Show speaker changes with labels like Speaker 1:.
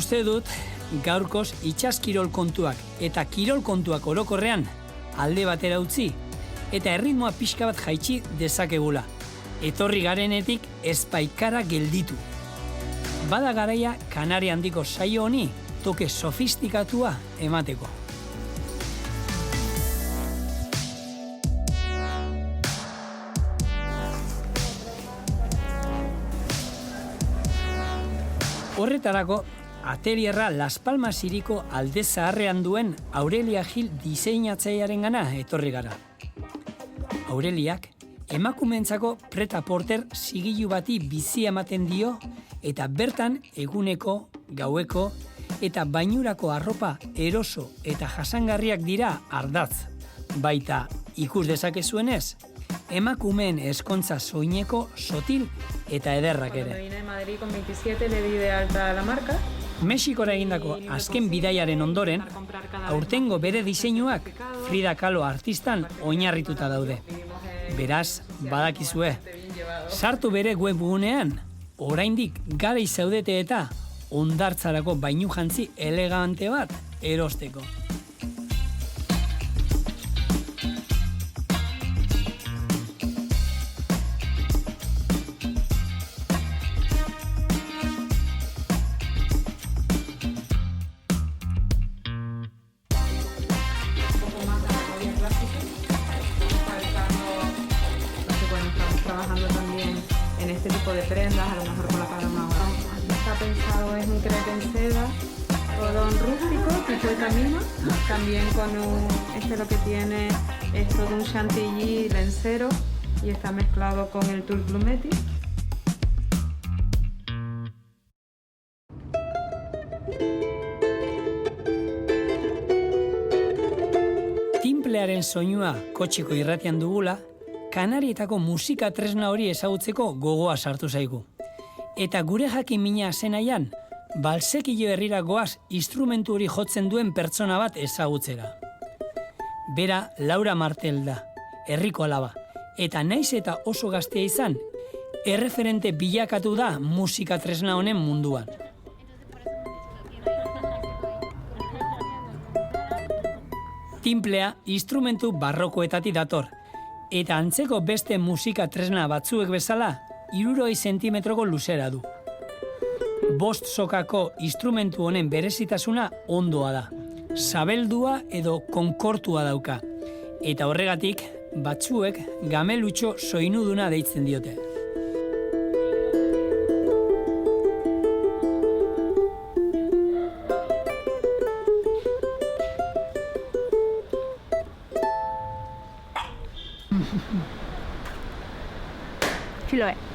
Speaker 1: Uste dut, gaurkoz itxaskirol kontuak eta kirol kontuak orokorrean alde batera utzi eta erritmoa pixka bat jaitsi dezakegula. Etorri garenetik ezpaikara gelditu. Bada garaia Kanari handiko saio honi toke sofistikatua emateko. Horretarako, Atelierra Las Palmas hiriko alde zaharrean duen Aurelia Gil diseinatzailearengana etorri gara. Aureliak emakumeentzako preta-porter zigilu bati bizia ematen dio eta bertan eguneko, gaueko eta bainurako arropa eroso eta jasangarriak dira ardatz. Baita ikus dezakezuenez, emakumeen ezkontza soineko sotil eta ederrak ere.
Speaker 2: Cuando vine de Madrid con 27 le di de alta a la marca.
Speaker 1: Mexikora egindako azken bidaiaren ondoren, aurtengo bere diseinuak Frida Kahlo artistan oinarrituta daude. Beraz, badakizue, sartu bere webgunean, oraindik garai zaudete eta hondartzarako bainu jantzi elegante bat erosteko.
Speaker 2: Trabajando también en este tipo de prendas, a lo mejor con la cara más baja. Está pensado, es un crepe en seda, algodón rústico, tipo de camino, también con este lo que tiene es todo un chantilly lencero y está mezclado con el tulle plumetti.
Speaker 1: Timplearen soinua kotxeko irratian dugula, Kanarietako musika tresna hori ezagutzeko gogoa sartu zaigu. Eta gure jakin mina zenaian, balsekilo herrira goaz instrumentu hori jotzen duen pertsona bat ezagutzera. Bera Laura Martel da, herriko alaba, eta naiz eta oso gaztea izan, erreferente bilakatu da musika tresna honen munduan. Timplea instrumentu barrokoetatik dator, eta antzeko beste musika tresna batzuek bezala, 60 zentimetroko luzera du. 5 sokako instrumentu honen berezitasuna ondoa da. Sabeldua edo konkortua dauka. Eta horregatik, batzuek gamelutxo soinuduna deitzen diote.
Speaker 3: Sí lo es.